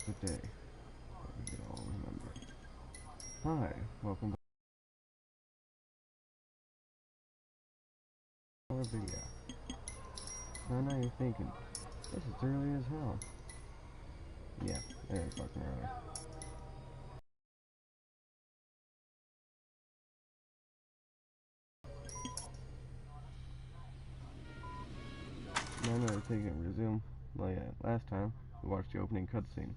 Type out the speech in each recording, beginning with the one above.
the day. We can all remember. Hi, welcome back to our video. I know you're thinking, this is early as hell. Yeah, it is fucking early. Now I'm gonna take it and resume. Well, yeah, last time we watched the opening cutscene.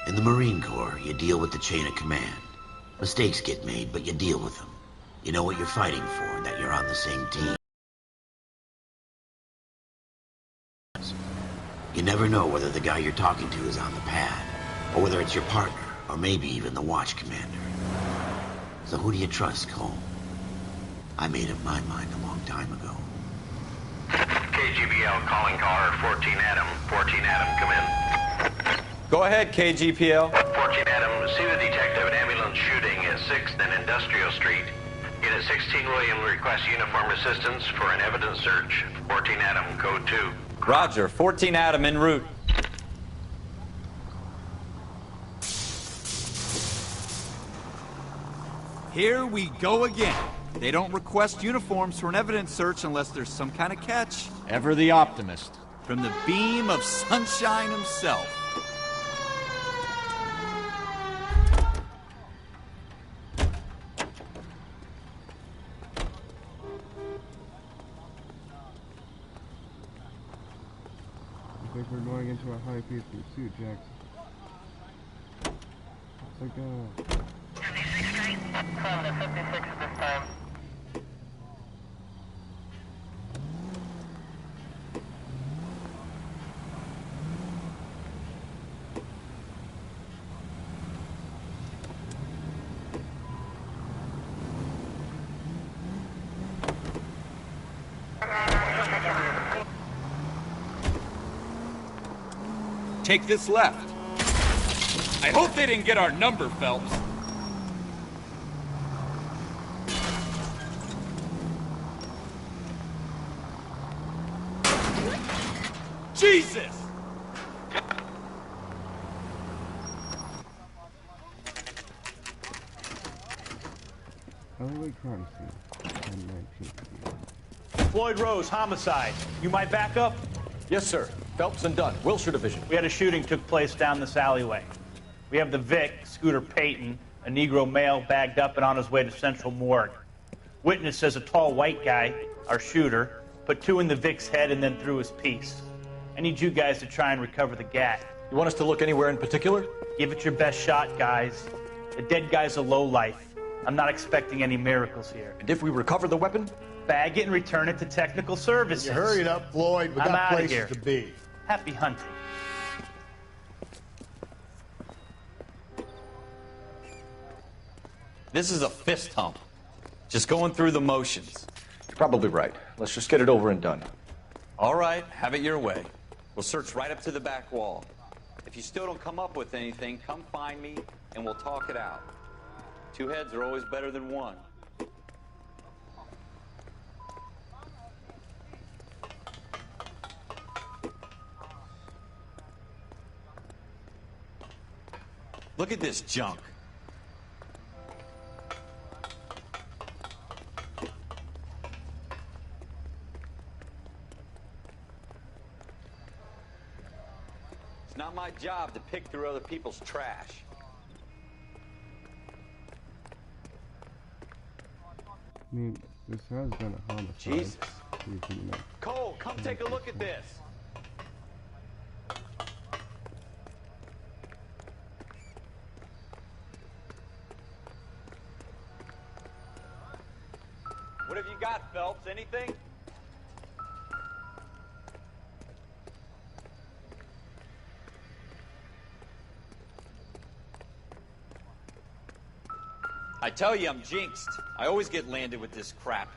In the Marine Corps, you deal with the chain of command. Mistakes get made, but you deal with them. You know what you're fighting for, and that you're on the same team. You never know whether the guy you're talking to is on the pad, or whether it's your partner, or maybe even the watch commander. So who do you trust, Cole? I made up my mind a long time ago. KGBL calling caller 14 Adam. 14 Adam, come in. Go ahead, KGPL. 14 Adam, see the detective an ambulance shooting at 6th and Industrial Street. Unit 16 William requests uniform assistance for an evidence search. 14 Adam, code 2. Roger, 14 Adam en route. Here we go again. They don't request uniforms for an evidence search unless there's some kind of catch. Ever the optimist. From the beam of sunshine himself. Looks like we're going into a high-paced pursuit, Jackson. Looks like, 56 Street, from the 56 this time. Take this left. I hope they didn't get our number, Phelps. Jesus! alleyway crime scene. 10/19. Floyd Rose, homicide. You might back up? Yes, sir. Phelps and Dunn, Wilshire Division. We had a shooting took place down this alleyway. We have the Vic, Scooter Payton, a Negro male bagged up and on his way to Central Morgue. Witness says a tall white guy, our shooter, put two in the Vic's head and then threw his piece. I need you guys to try and recover the gat. You want us to look anywhere in particular? Give it your best shot, guys. The dead guy's a lowlife. I'm not expecting any miracles here. And if we recover the weapon? Bag it and return it to technical services. You hurry it up, Floyd. We I'm got outta places here. to be. Happy hunting. This is a fist hump. Just going through the motions. You're probably right. Let's just get it over and done. All right, have it your way. We'll search right up to the back wall. If you still don't come up with anything, come find me and we'll talk it out. Two heads are always better than one. Look at this junk. It's not my job to pick through other people's trash. I mean, this has been a homicide. Jesus. You know. Cole, come take a look at this. What have you got, Phelps? Anything? I tell you, I'm jinxed. I always get landed with this crap.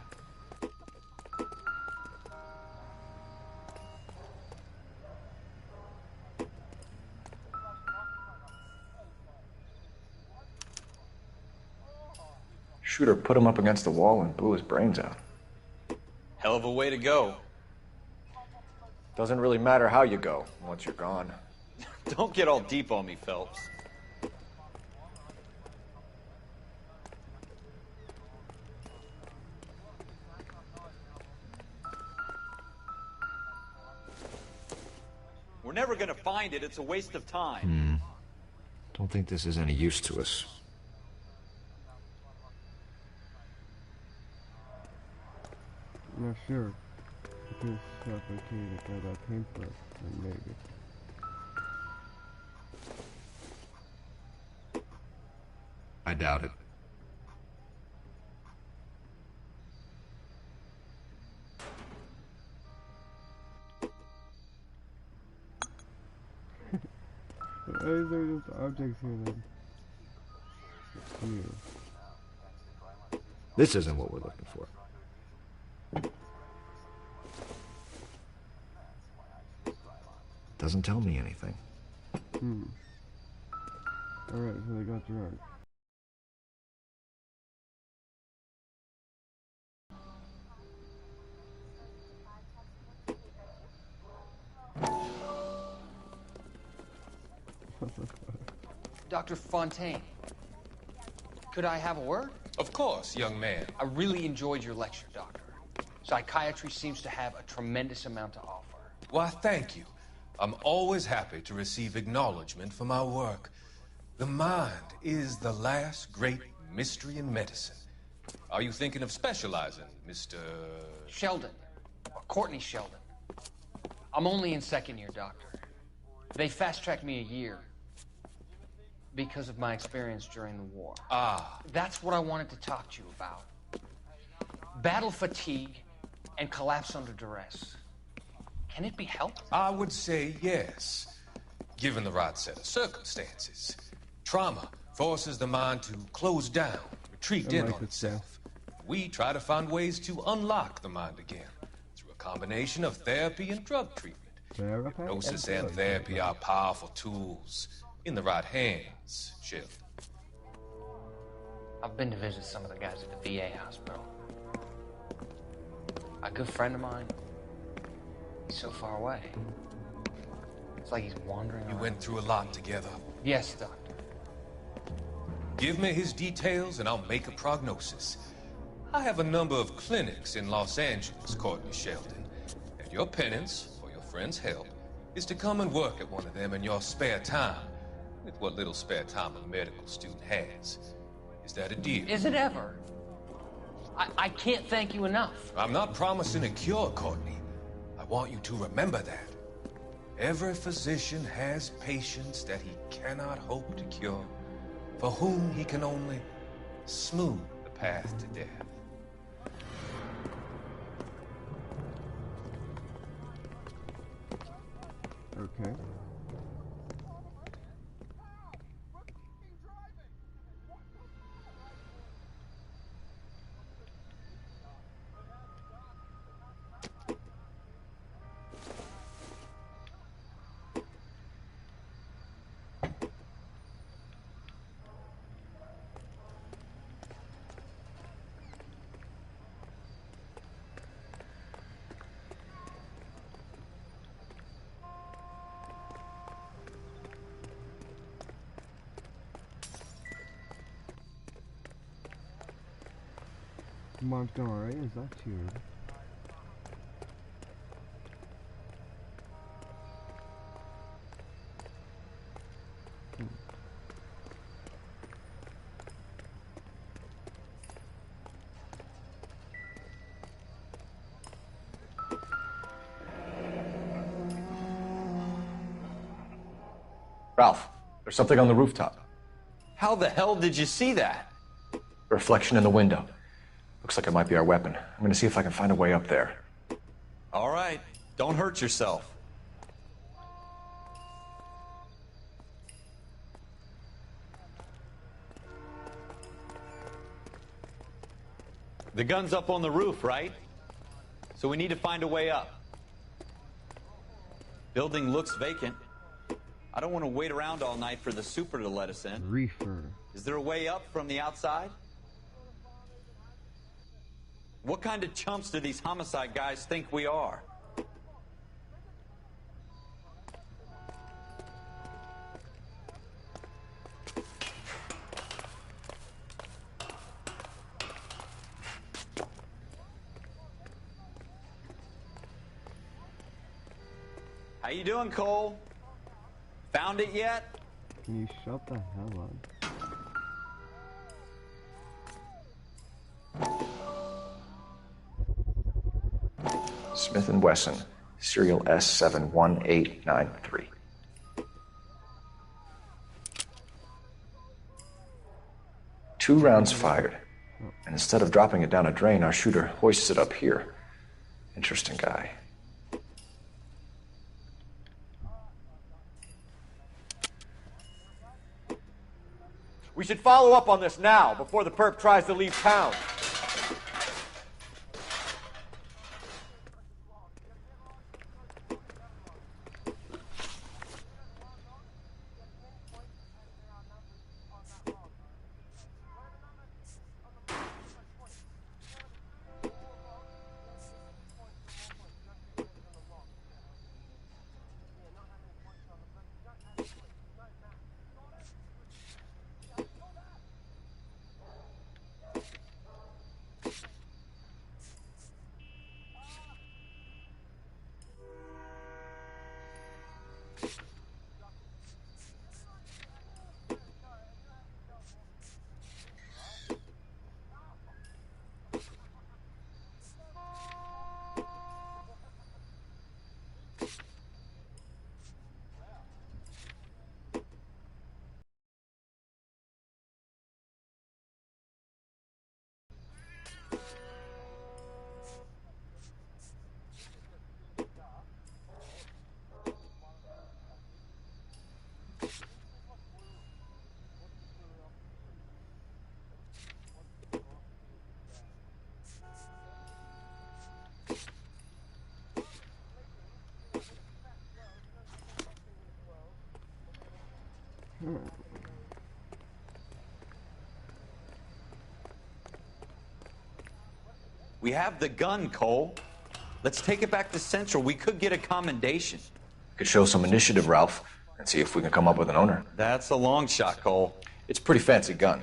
shooter put him up against the wall and blew his brains out. Hell of a way to go. Doesn't really matter how you go once you're gone. Don't get all deep on me, Phelps. We're never gonna find it. It's a waste of time. Don't think this is any use to us. I'm not sure. If this suffocated by that paintbrush, then maybe. I doubt it. Why is there just objects here then? Here. This isn't what we're looking for. Doesn't tell me anything. Alright, so they got drunk. Dr. Fontaine, could I have a word? Of course, young man. I really enjoyed your lecture, Doctor. Psychiatry seems to have a tremendous amount to offer. Why, thank you. I'm always happy to receive acknowledgement for my work. The mind is the last great mystery in medicine. Are you thinking of specializing, Mr. Sheldon, or Courtney Sheldon. I'm only in second year, Doctor. They fast-tracked me a year because of my experience during the war. That's what I wanted to talk to you about. Battle fatigue and collapse under duress. Can it be helped? I would say yes, given the right set of circumstances. Trauma forces the mind to close down, retreat in on itself. We try to find ways to unlock the mind again through a combination of therapy and drug treatment. Hypnosis and therapy are powerful tools in the right hands, Sheldon. I've been to visit some of the guys at the VA hospital. A good friend of mine, he's so far away. It's like he's wandering around. You went through a lot together. Yes, Doctor. Give me his details and I'll make a prognosis. I have a number of clinics in Los Angeles, Courtney Sheldon, and your penance, for your friend's help, is to come and work at one of them in your spare time, with what little spare time a medical student has. Is that a deal? Is it ever? I can't thank you enough. I'm not promising a cure, Courtney. I want you to remember that. Every physician has patients that he cannot hope to cure, for whom he can only smooth the path to death. Okay. Montgomery, is that you? Ralph, there's something on the rooftop. How the hell did you see that? A reflection in the window. Looks like it might be our weapon. I'm gonna see if I can find a way up there. All right, don't hurt yourself. The gun's up on the roof, right? So we need to find a way up. Building looks vacant. I don't want to wait around all night for the super to let us in. Reefer. Is there a way up from the outside? What kind of chumps do these homicide guys think we are? How you doing, Cole? Found it yet? Can you shut the hell up? Smith & Wesson, serial S71893. Two rounds fired, and instead of dropping it down a drain, our shooter hoists it up here. Interesting guy. We should follow up on this now, before the perp tries to leave town. We have the gun, Cole. Let's take it back to Central. We could get a commendation. Could show some initiative, Ralph, and see if we can come up with an owner. That's a long shot, Cole. It's a pretty fancy gun.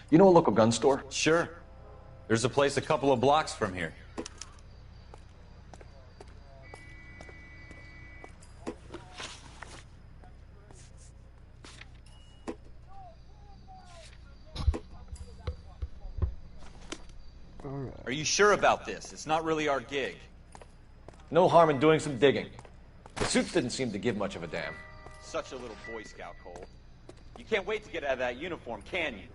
You know a local gun store? Sure. There's a place a couple of blocks from here. Are you sure about this? It's not really our gig. No harm in doing some digging. The suits didn't seem to give much of a damn. Such a little Boy Scout, Cole. You can't wait to get out of that uniform, can you?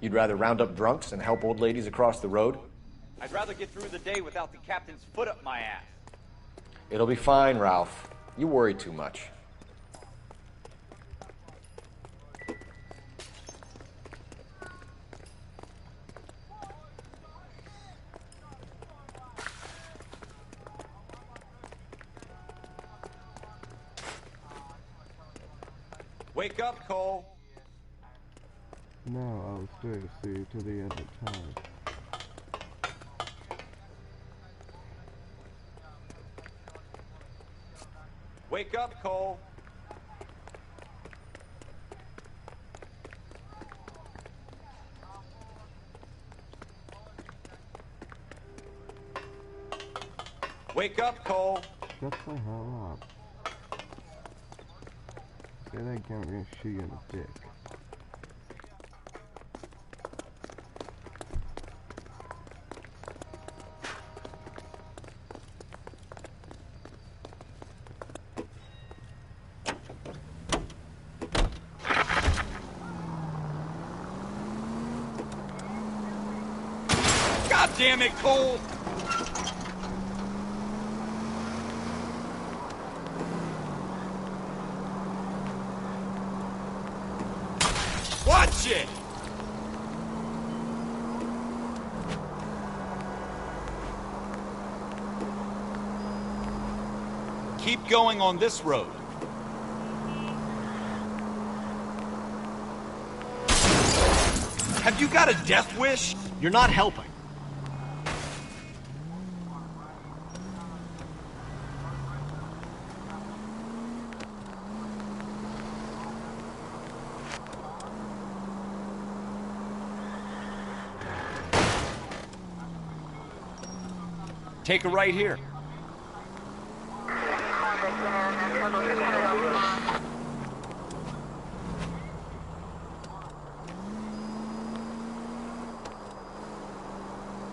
You'd rather round up drunks and help old ladies across the road? I'd rather get through the day without the captain's foot up my ass. It'll be fine, Ralph. You worry too much. Wake up, Cole. No, I'll stay see to the end of time. Wake up, Cole. Wake up, Cole. Shut the hell up. Say that again, we're gonna shoot you in the dick. God damn it, Cole! Watch it! Keep going on this road. Have you got a death wish? You're not helping. take a right here.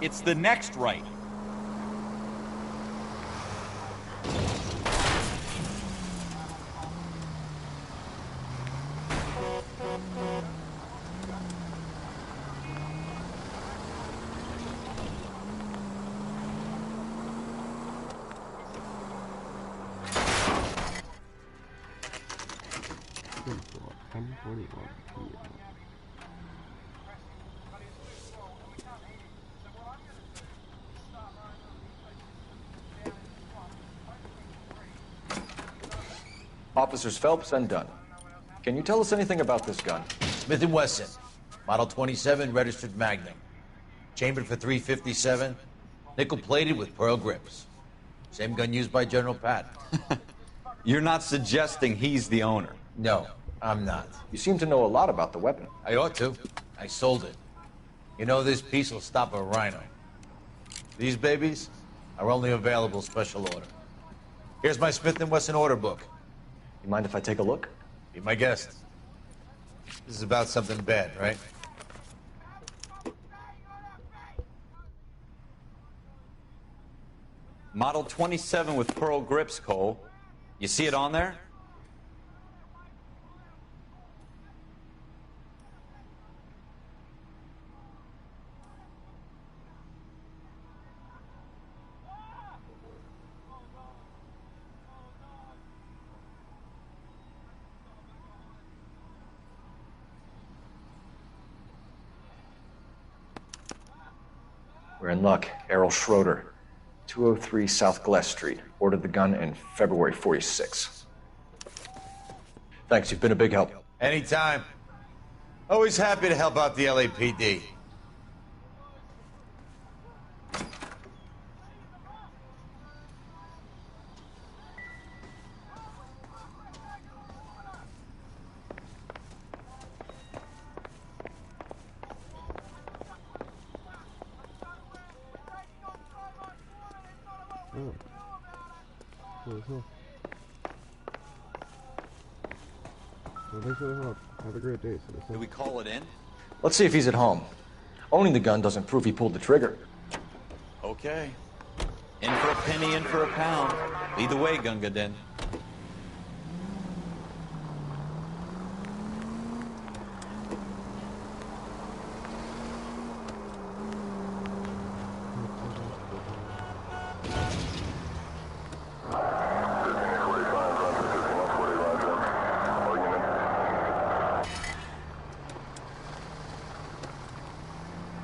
It's the next right. Officers Phelps and Dunn. Can you tell us anything about this gun? Smith & Wesson, Model 27, registered Magnum. Chambered for .357, nickel-plated with pearl grips. Same gun used by General Patton. You're not suggesting he's the owner? No, I'm not. You seem to know a lot about the weapon. I ought to. I sold it. You know, this piece will stop a rhino. These babies are only available special order. Here's my Smith & Wesson order book. You mind if I take a look? Be my guest. This is about something bad, right? Model 27 with pearl grips, Cole. You see it on there? We're in luck. Errol Schroeder, 203 South Glass Street. Ordered the gun in February '46. Thanks, you've been a big help. Anytime. Always happy to help out the LAPD. Well, thanks for the help. Have a great day, citizen. Do we call it in? Let's see if he's at home. Owning the gun doesn't prove he pulled the trigger. Okay. In for a penny, in for a pound. Lead the way, Gunga Din.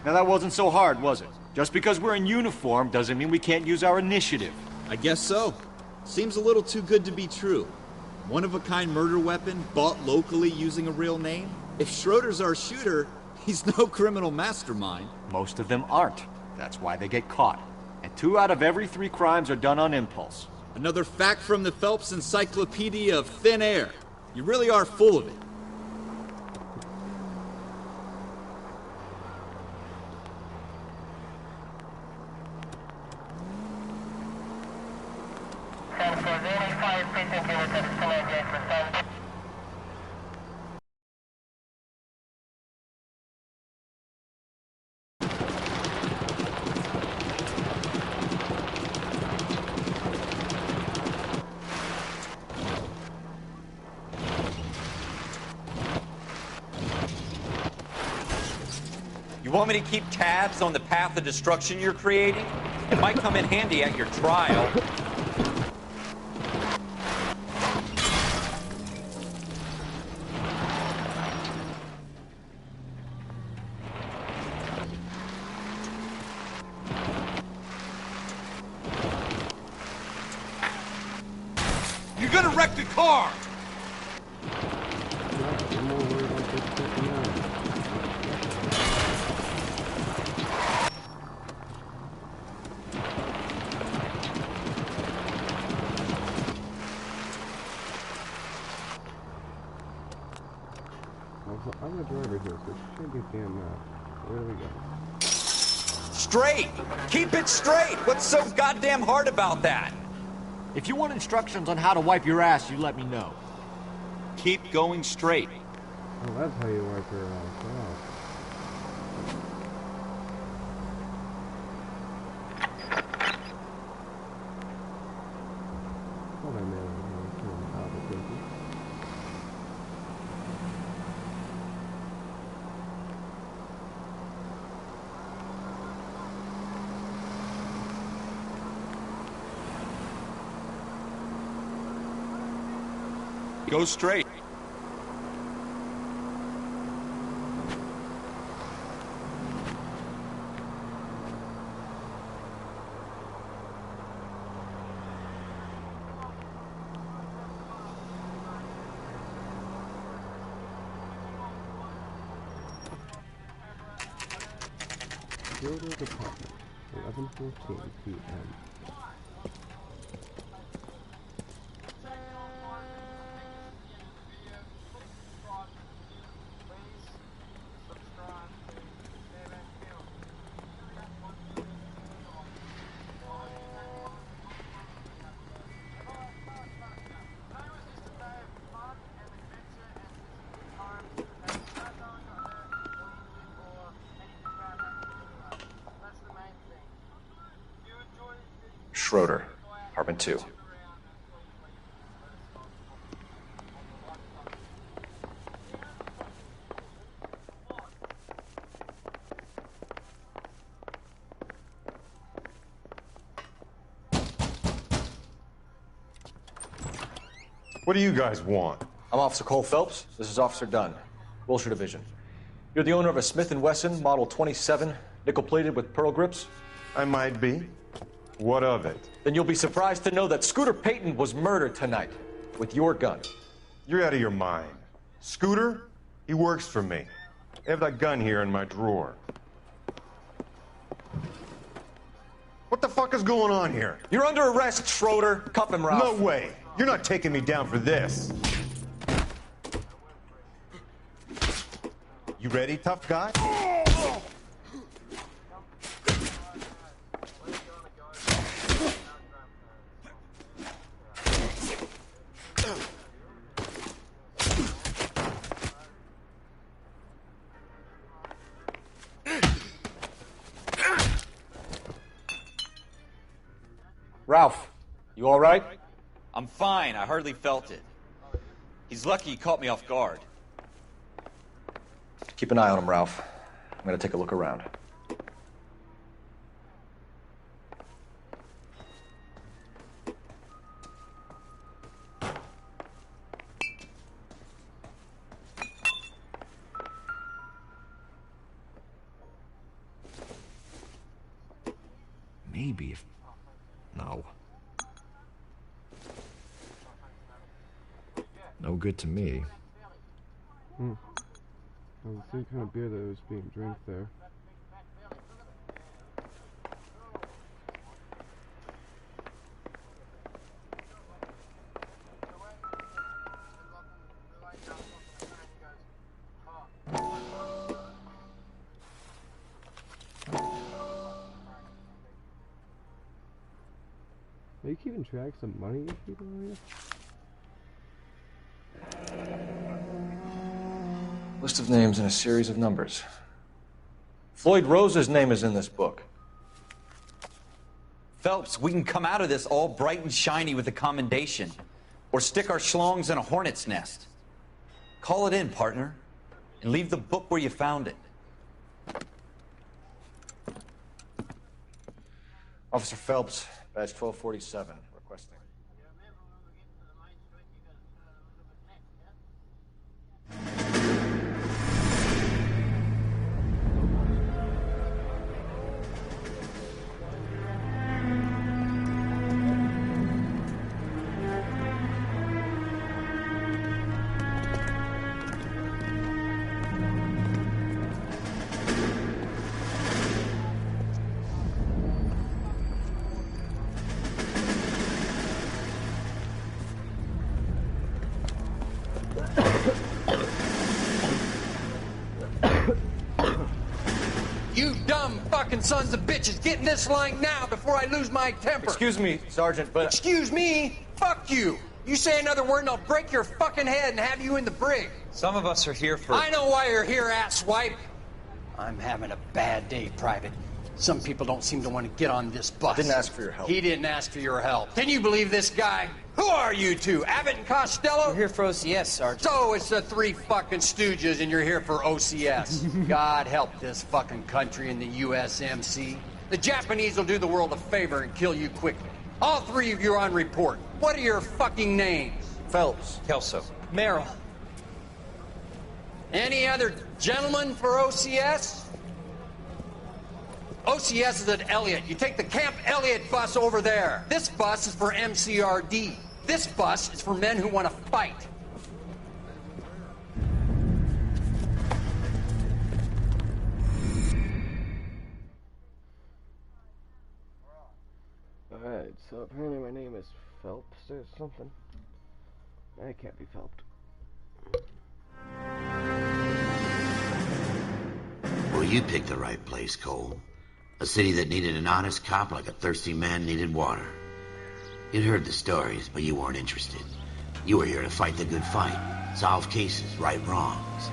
Now that wasn't so hard, was it? Just because we're in uniform doesn't mean we can't use our initiative. I guess so. Seems a little too good to be true. One-of-a-kind murder weapon bought locally using a real name? If Schroeder's our shooter, he's no criminal mastermind. Most of them aren't. That's why they get caught. And 2 out of every 3 crimes are done on impulse. Another fact from the Phelps Encyclopedia of Thin Air. You really are full of it. You want me to keep tabs on the path of destruction you're creating? It might come in handy at your trial. You're gonna wreck the car! I'm the driver here, so it should be damn mad. Where do we go? straight. Keep it straight. What's so goddamn hard about that? If you want instructions on how to wipe your ass, you let me know. Keep going straight. Oh, that's how you wipe your ass. Wow. What I meant was Albuquerque. Go straight. Schroeder Department, 11:14 p.m. Schroeder, apartment 2. What do you guys want? I'm Officer Cole Phelps. This is Officer Dunn, Wilshire Division. You're the owner of a Smith & Wesson Model 27, nickel-plated with pearl grips? I might be. What of it? Then you'll be surprised to know that Scooter Payton was murdered tonight with your gun. You're out of your mind. Scooter? He works for me. I have that gun here in my drawer. What the fuck is going on here? You're under arrest, Schroeder. Cuff him, Ralph. No way. You're not taking me down for this. You ready, tough guy? Ralph, you all right? I'm fine. I hardly felt it. He's lucky he caught me off guard. Keep an eye on him, Ralph. I'm gonna take a look around. Maybe if... No. No good to me. That was the same kind of beer that was being drank there. Are you keeping track of money these people are here? List of names and a series of numbers. Floyd Rose's name is in this book. Phelps, we can come out of this all bright and shiny with a commendation. Or stick our schlongs in a hornet's nest. Call it in, partner. And leave the book where you found it. Officer Phelps, badge 1247, requesting. You dumb fucking sons of bitches, get in this line now before I lose my temper. Excuse me, Sergeant, but... Excuse me? Fuck you. You say another word and I'll break your fucking head and have you in the brig. Some of us are here for... I know why you're here, asswipe. I'm having a bad day, Private. Some people don't seem to want to get on this bus. I didn't ask for your help. He didn't ask for your help. Can you believe this guy? Who are you two? Abbott and Costello? We're here for OCS, Sergeant. So it's the three fucking stooges and you're here for OCS. God help this fucking country and the USMC. The Japanese will do the world a favor and kill you quickly. All three of you are on report. What are your fucking names? Phelps. Kelso. Merrill. Any other gentlemen for OCS? OCS is at Elliott. You take the Camp Elliott bus over there. This bus is for MCRD. This bus is for men who want to fight. Alright, so apparently my name is Phelps or something. I can't be Phelps. Well, you picked the right place, Cole. A city that needed an honest cop like a thirsty man needed water. You'd heard the stories, but you weren't interested. You were here to fight the good fight, solve cases, right wrongs.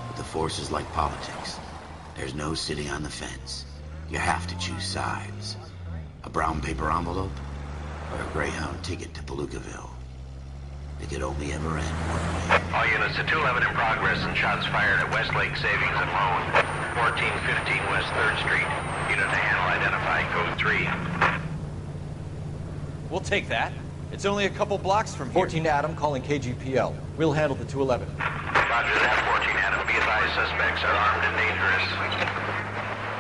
But the force is like politics. There's no sitting on the fence. You have to choose sides. A brown paper envelope, or a Greyhound ticket to Palookaville. It could only ever end one way. All units to 211 in progress and shots fired at Westlake Savings and Loan, 1415 West 3rd Street. Unit to handle identify code 3. We'll take that. It's only a couple blocks from here. 14 Adam calling KGPL. We'll handle the 211. Roger that, 14 Adam. Be advised, suspects are armed and dangerous.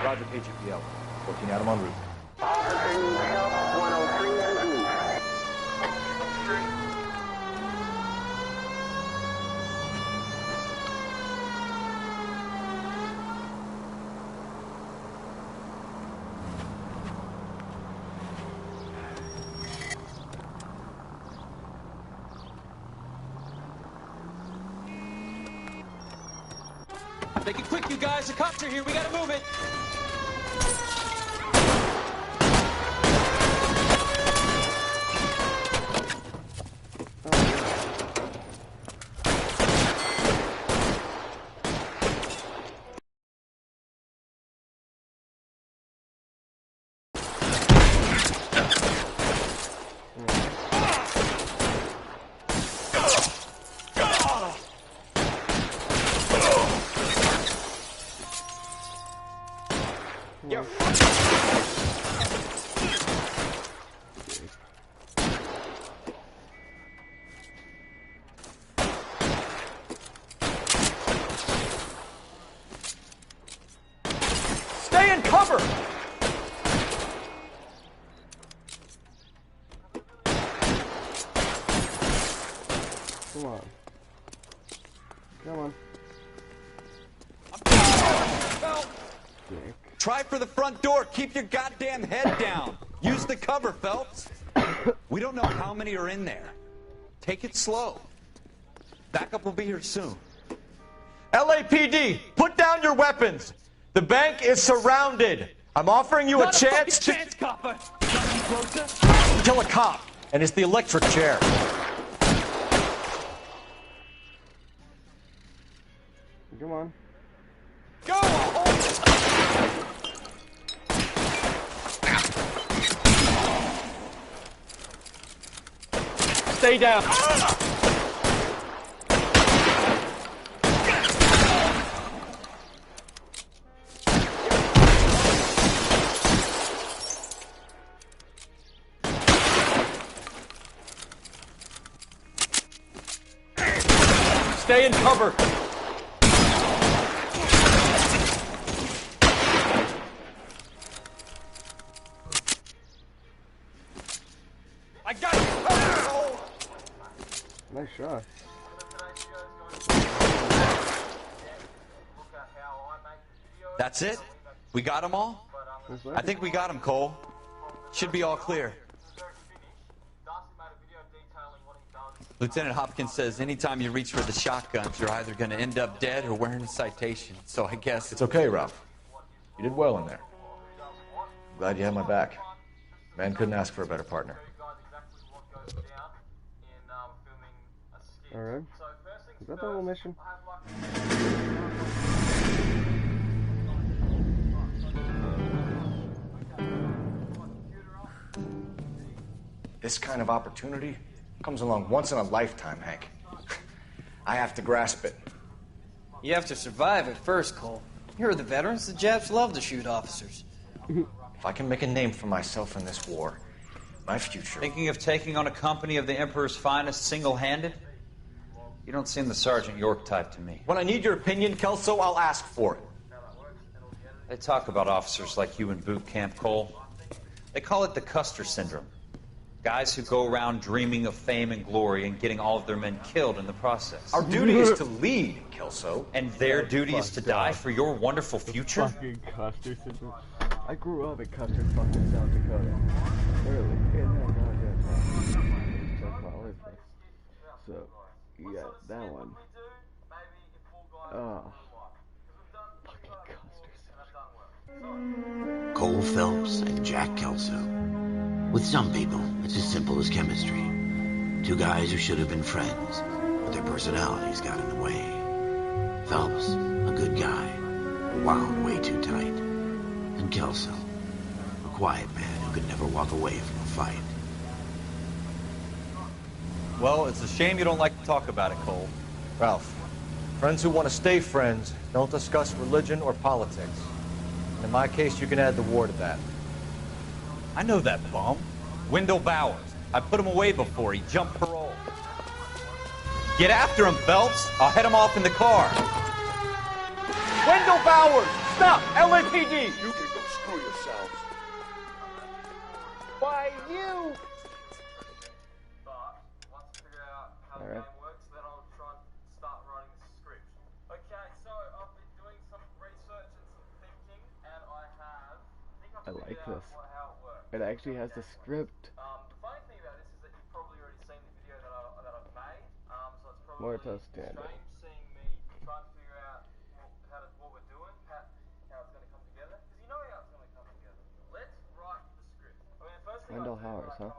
Roger, KGPL. 14 Adam en route. Make it quick, you guys. The cops are here. We gotta move it. Stay in cover! Come on. Come on. Dick. Try for the front door. Keep your goddamn head down. Use the cover, Phelps. We don't know how many are in there. Take it slow. Backup will be here soon. LAPD, put down your weapons. The bank is surrounded. I'm offering you a chance to... Chance, copper. Closer. Kill a cop, and it's the electric chair. Come on. Go! Stay down. Stay in cover. I got you. Oh. Nice shot. That's it? We got them all? I think we got them, Cole. Should be all clear. Lieutenant Hopkins says anytime you reach for the shotguns, you're either going to end up dead or wearing a citation. So I guess... It's okay, Ralph. You did well in there. I'm glad you had my back. Man couldn't ask for a better partner. Alright. Is that the whole mission? This kind of opportunity comes along once in a lifetime, Hank. I have to grasp it. You have to survive it first, Cole. Here are the veterans. The Japs love to shoot officers. If I can make a name for myself in this war, my future... Thinking of taking on a company of the Emperor's finest single-handed? You don't seem the Sergeant York type to me. When I need your opinion, Kelso, I'll ask for it. They talk about officers like you in boot camp, Cole. They call it the Custer syndrome. Guys who go around dreaming of fame and glory and getting all of their men killed in the process. Our duty is to lead, Kelso. And their duty is to die for your wonderful future? Fucking Custer syndrome. I grew up in Custer, fucking South Dakota. Early in that goddamn town. Just my life. So, yeah, that one. Oh. Fucking Custer syndrome. Cole Phelps and Jack Kelso. With some people, it's as simple as chemistry. Two guys who should have been friends, but their personalities got in the way. Phelps, a good guy, wound way too tight. And Kelso, a quiet man who could never walk away from a fight. Well, it's a shame you don't like to talk about it, Cole. Ralph, friends who want to stay friends don't discuss religion or politics. In my case, you can add the war to that. I know that bum. Wendell Bowers. I put him away before. He jumped parole. Get after him, Phelps. I'll head him off in the car. Wendell Bowers! Stop! LAPD! You can go screw yourselves. Why, you... Alright. I like this. It actually has the script. More to standard. Wendell Howard, huh?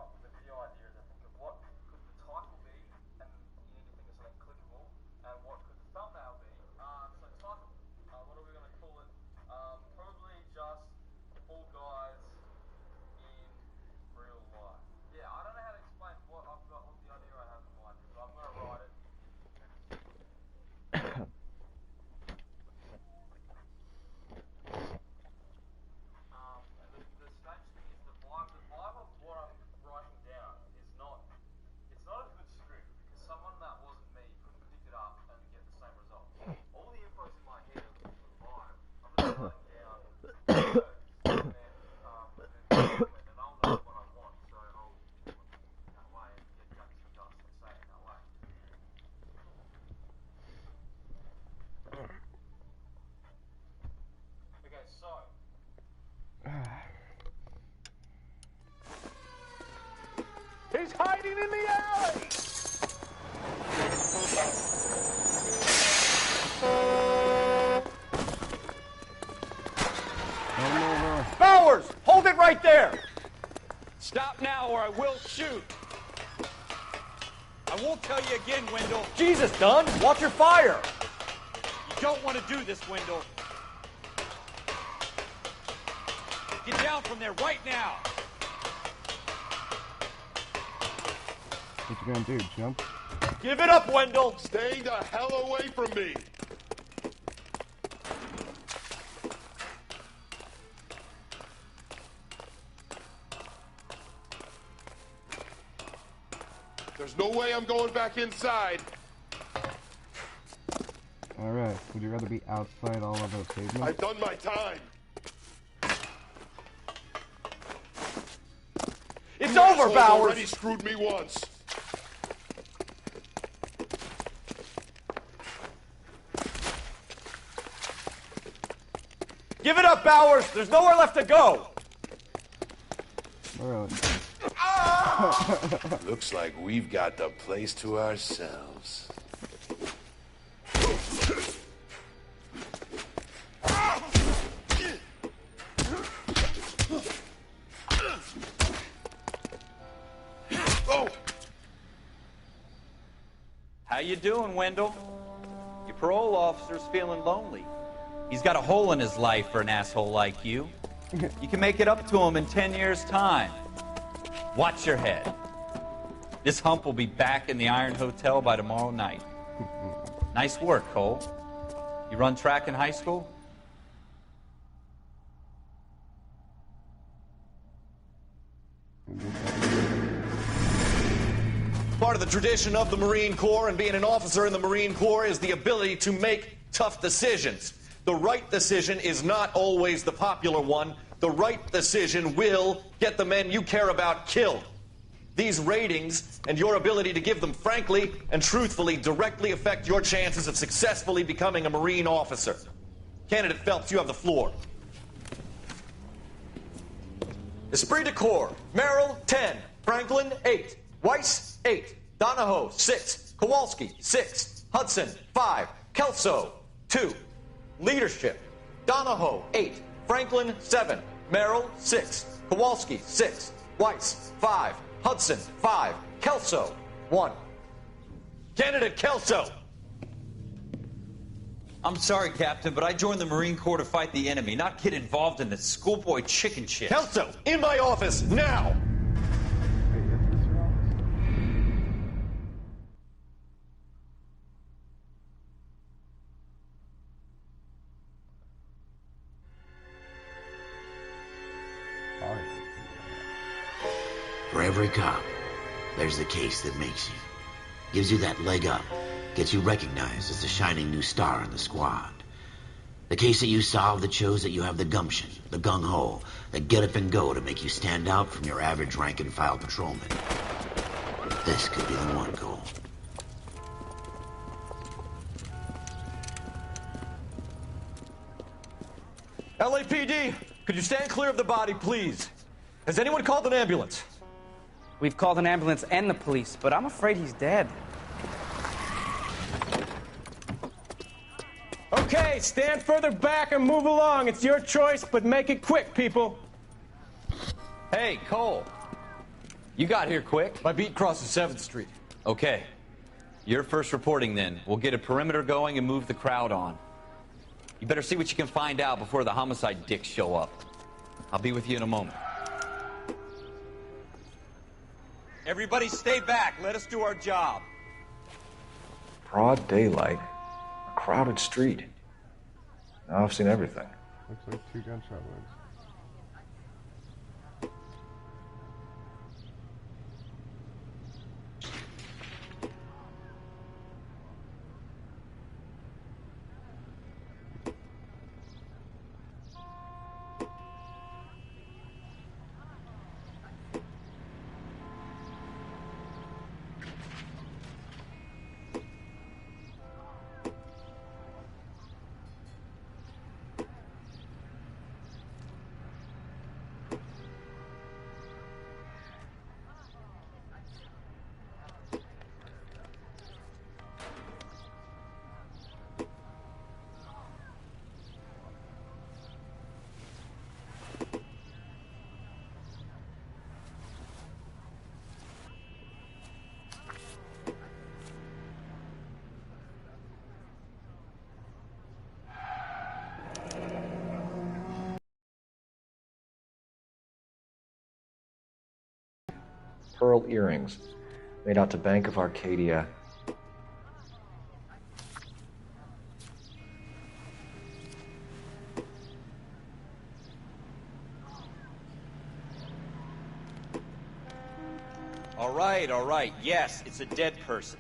He's hiding in the alley! Bowers! Hold it right there! Stop now or I will shoot. I won't tell you again, Wendell. Jesus, Dunn! Watch your fire! You don't want to do this, Wendell. Get down from there right now. What you gonna do, jump? Give it up, Wendell! Stay the hell away from me! There's no way I'm going back inside. Alright, would you rather be outside all of those pavements? I've done my time. It's You over, assholes Bowers! already screwed me once. Give it up, Bowers! There's nowhere left to go! Alright. Looks like we've got the place to ourselves. you doing, Wendell? Your parole officer's feeling lonely. He's got a hole in his life for an asshole like you. You can make it up to him in 10 years' time. Watch your head. This hump will be back in the Iron Hotel by tomorrow night. Nice work, Cole. You run track in high school? Part of the tradition of the Marine Corps and being an officer in the Marine Corps is the ability to make tough decisions. The right decision is not always the popular one. The right decision will get the men you care about killed. These ratings and your ability to give them frankly and truthfully directly affect your chances of successfully becoming a Marine officer. Candidate Phelps, you have the floor. Esprit de Corps, Merrill, 10. Franklin, 8. Weiss, 8. Donahoe, 6. Kowalski, 6. Hudson, 5. Kelso, 2. Leadership, Donahoe, 8. Franklin, 7. Merrill, 6. Kowalski, 6. Weiss, 5. Hudson, 5. Kelso, 1. Candidate Kelso! I'm sorry, Captain, but I joined the Marine Corps to fight the enemy, not get involved in this schoolboy chicken shit. Kelso, in my office, now! For every cop, there's the case that makes you. Gives you that leg up. Gets you recognized as the shining new star in the squad. The case that you solve that shows that you have the gumption, the gung-ho, the get up and go to make you stand out from your average rank and file patrolman. This could be the one, Cole. LAPD, could you stand clear of the body, please? Has anyone called an ambulance? We've called an ambulance and the police, but I'm afraid he's dead. Okay, stand further back and move along. It's your choice, but make it quick, people. Hey, Cole. You got here quick. My beat crosses 7th Street. Okay. You're first reporting then. We'll get a perimeter going and move the crowd on. You better see what you can find out before the homicide dicks show up. I'll be with you in a moment. Everybody stay back. Let us do our job. Broad daylight, a crowded street. Now I've seen everything. Looks like 2 gunshot wounds. Pearl earrings, made out to Bank of Arcadia. All right. Yes, it's a dead person.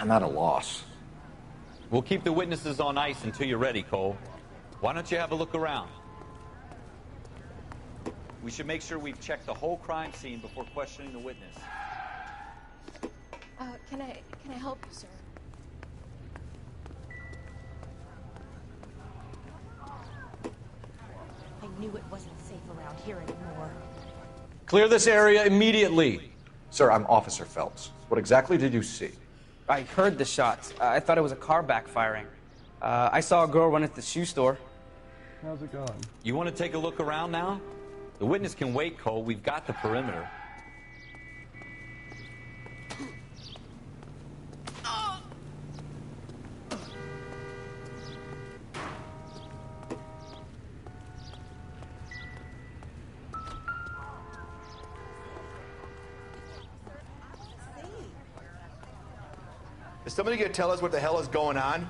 I'm at a loss. We'll keep the witnesses on ice until you're ready, Cole. Why don't you have a look around? We should make sure we've checked the whole crime scene before questioning the witness. Can I help you, sir? I knew it wasn't safe around here anymore. Clear this area immediately. Sir, I'm Officer Phelps. What exactly did you see? I heard the shots. I thought it was a car backfiring. I saw a girl run into the shoe store. How's it going? You want to take a look around now? The witness can wait, Cole. We've got the perimeter. Is somebody gonna tell us what the hell is going on?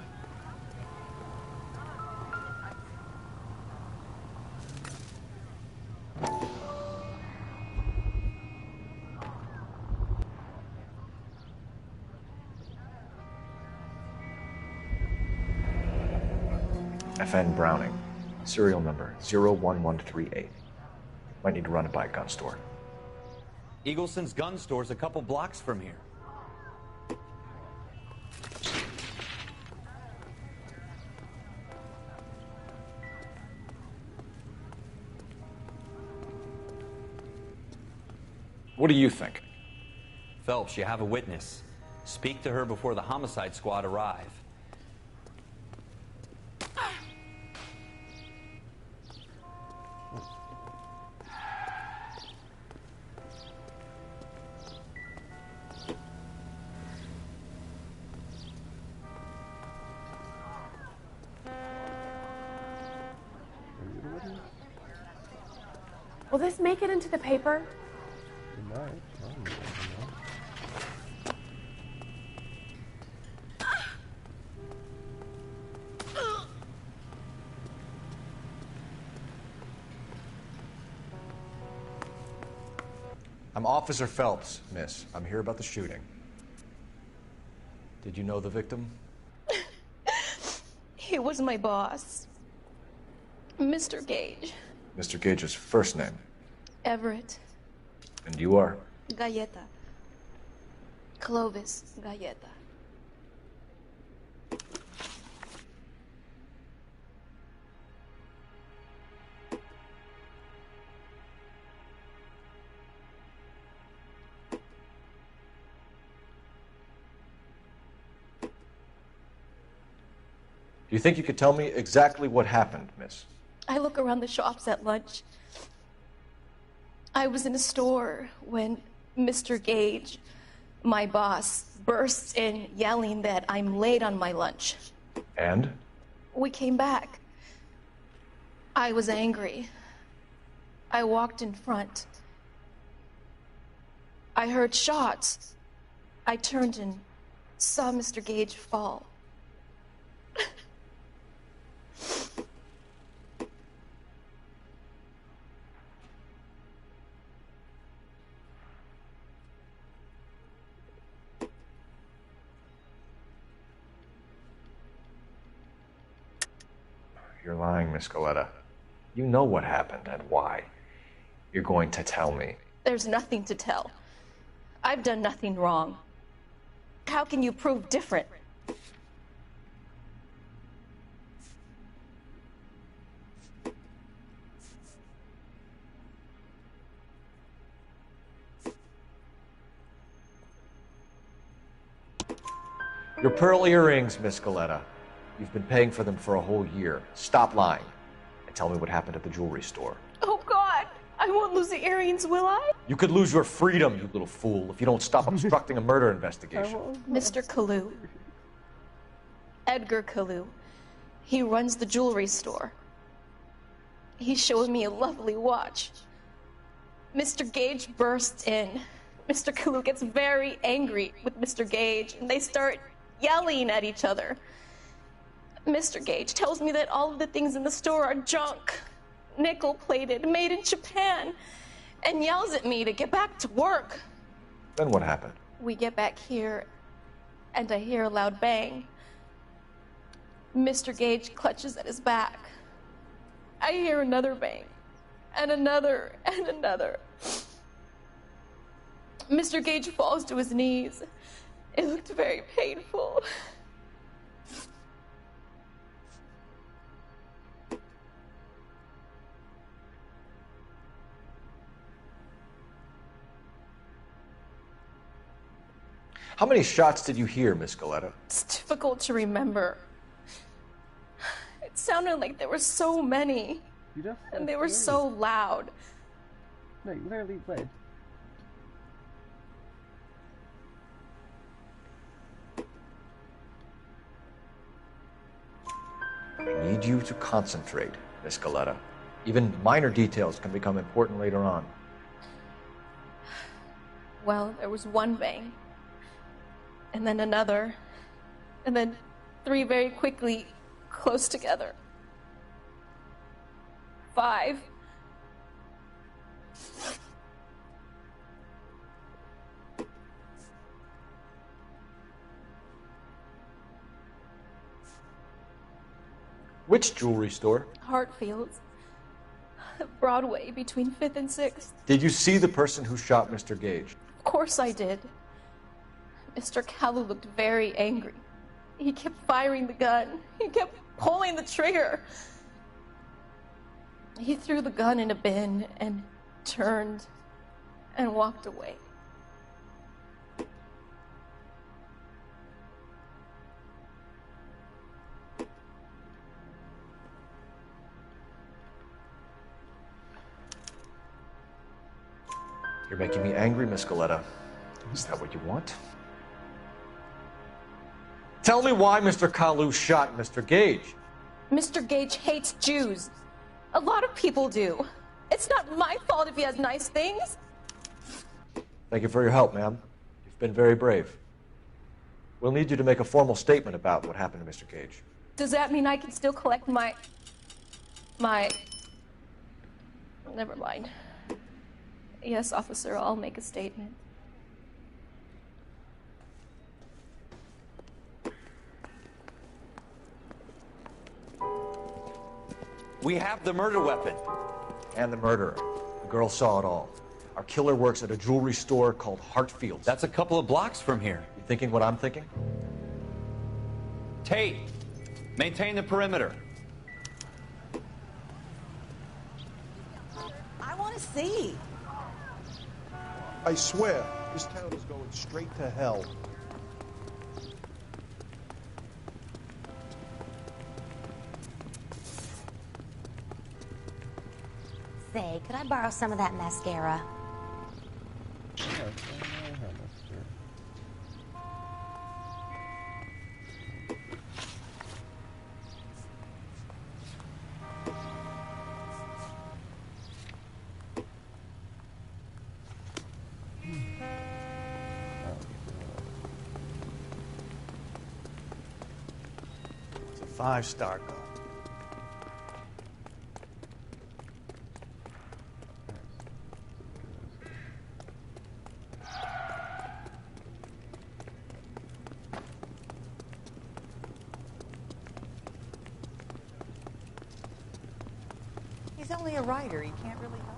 FN Browning, serial number 01138. Might need to run it by a gun store. Eagleson's gun store's a couple blocks from here. What do you think? Phelps, you have a witness. Speak to her before the homicide squad arrive. Will this make it into the paper? Good night. I'm Officer Phelps, miss. I'm here about the shooting. Did you know the victim? He was my boss, Mr. Gage. Mr. Gage's first name. Everett. And you are? Galleta. Clovis Galleta. Do you think you could tell me exactly what happened, miss? I look around the shops at lunch. I was in a store when Mr. Gage, my boss, bursts in yelling that I'm late on my lunch. And? We came back. I was angry. I walked in front. I heard shots. I turned and saw Mr. Gage fall. You're lying, Miss Galleta. You know what happened and why. You're going to tell me. There's nothing to tell. I've done nothing wrong. How can you prove different? Your pearl earrings, Miss Galleta. You've been paying for them for a whole year. Stop lying and tell me what happened at the jewelry store. Oh, God! I won't lose the earrings, will I? You could lose your freedom, you little fool, if you don't stop obstructing a murder investigation. Mr. Kalu. Edgar Kalu. He runs the jewelry store. He showed me a lovely watch. Mr. Gage bursts in. Mr. Kalu gets very angry with Mr. Gage, and they start yelling at each other. Mr. Gage tells me that all of the things in the store are junk, nickel-plated, made in Japan, and yells at me to get back to work. Then what happened? We get back here, and I hear a loud bang. Mr. Gage clutches at his back. I hear another bang, and another, and another. Mr. Gage falls to his knees. It looked very painful. How many shots did you hear, Miss Galetta? It's difficult to remember. It sounded like there were so many. And they were so loud. No, you literally led. I need you to concentrate, Miss Galetta. Even minor details can become important later on. Well, there was one bang. And then another. And then 3 very quickly, close together. 5. Which jewelry store? Hartfield's. Broadway, between 5th and 6th. Did you see the person who shot Mr. Gage? Of course I did. Mr. Kalu looked very angry. He kept firing the gun. He kept pulling the trigger. He threw the gun in a bin and turned and walked away. You're making me angry, Miss Galetta. Is that what you want? Tell me why Mr. Kalu shot Mr. Gage. Mr. Gage hates Jews. A lot of people do. It's not my fault if he has nice things. Thank you for your help, ma'am. You've been very brave. We'll need you to make a formal statement about what happened to Mr. Gage. Does that mean I can still collect my... Never mind. Yes, officer, I'll make a statement. We have the murder weapon. And the murderer. The girl saw it all. Our killer works at a jewelry store called Hartfield's. That's a couple of blocks from here. You thinking what I'm thinking? Tate, maintain the perimeter. I want to see. I swear, this town is going straight to hell. Say, could I borrow some of that mascara? It's a 5-star goal. He's only a writer. He can't really help.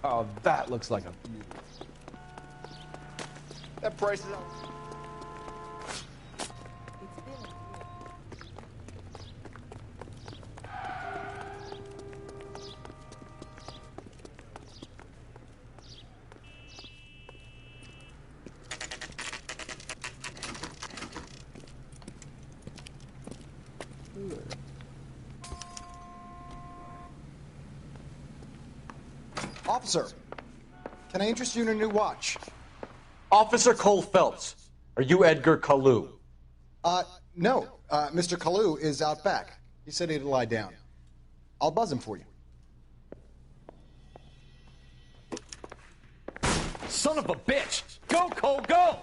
Oh, that looks like a beauty. That price is out. Officer, can I interest you in a new watch? Officer Cole Phelps, are you Edgar Kalu? No. Mr. Kalu is out back. He said he'd lie down. I'll buzz him for you. Son of a bitch! Go, Cole, go!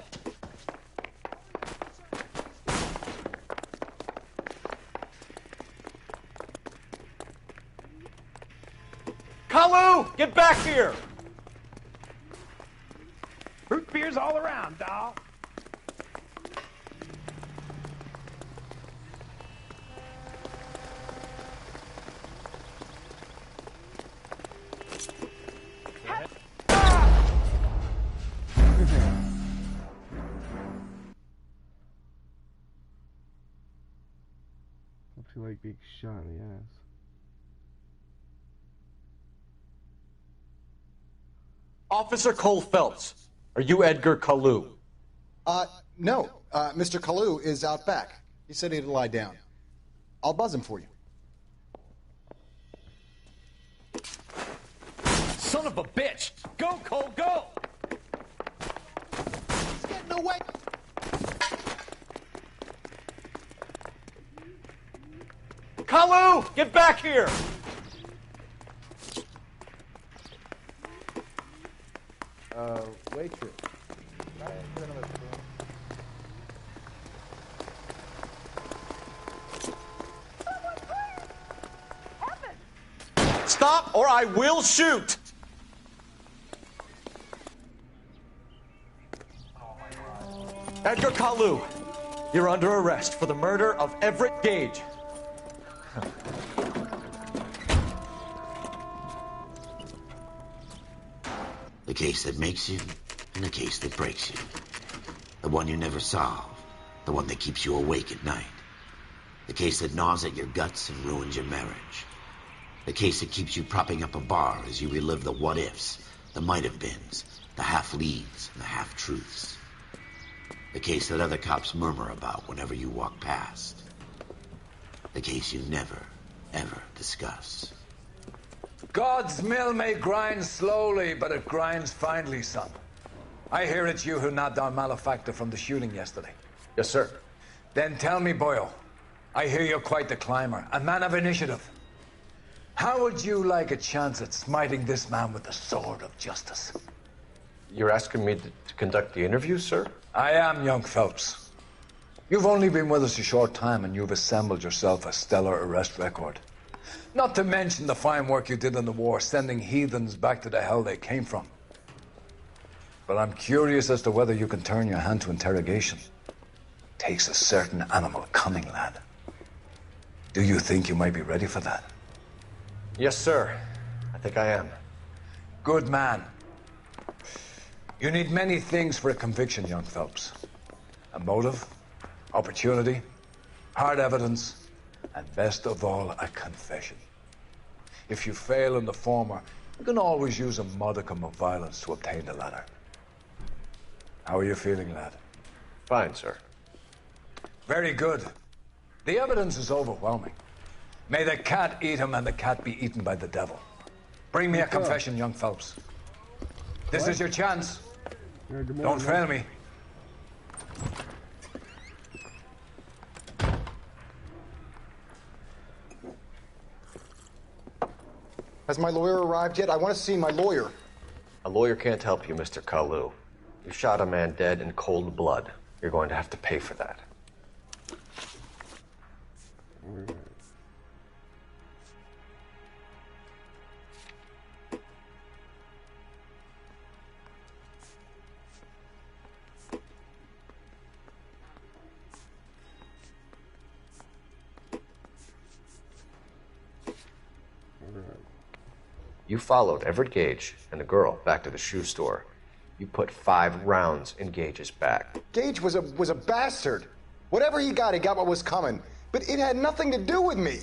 Kalu, get back here! Root beers all around, dawg. I feel like being shot in the ass. Officer Cole Phelps, are you Edgar Kalu? No. Mr. Kalu is out back. He said he'd lie down. I'll buzz him for you. Son of a bitch! Go, Cole, go! He's getting away! Kalu, get back here! Waitress. Stop or I will shoot! Edgar Kalu, you're under arrest for the murder of Everett Gage. The case that makes you, and the case that breaks you. The one you never solve, the one that keeps you awake at night. The case that gnaws at your guts and ruins your marriage. The case that keeps you propping up a bar as you relive the what-ifs, the might-have-beens, the half-leads, and the half-truths. The case that other cops murmur about whenever you walk past. The case you never, ever discuss. God's mill may grind slowly, but it grinds finely, son. I hear it's you who nabbed our malefactor from the shooting yesterday. Yes, sir. Then tell me, boyo, I hear you're quite the climber, a man of initiative. How would you like a chance at smiting this man with the sword of justice? You're asking me to conduct the interview, sir? I am, young Phelps. You've only been with us a short time, and you've assembled yourself a stellar arrest record. Not to mention the fine work you did in the war, sending heathens back to the hell they came from. But I'm curious as to whether you can turn your hand to interrogation. Takes a certain animal cunning, lad. Do you think you might be ready for that? Yes, sir. I think I am. Good man. You need many things for a conviction, young Phelps. A motive, opportunity, hard evidence, and best of all, a confession. If you fail in the former, you can always use a modicum of violence to obtain the latter. How are you feeling, lad? Fine, sir. Very good. The evidence is overwhelming. May the cat eat him and the cat be eaten by the devil. Bring me a confession, young Phelps. This is your chance. Don't fail me. Has my lawyer arrived yet? I want to see my lawyer. A lawyer can't help you, Mr. Kalu. You shot a man dead in cold blood. You're going to have to pay for that. You followed Everett Gage and the girl back to the shoe store. You put 5 rounds in Gage's back. Gage was a bastard. Whatever he got what was coming. But it had nothing to do with me.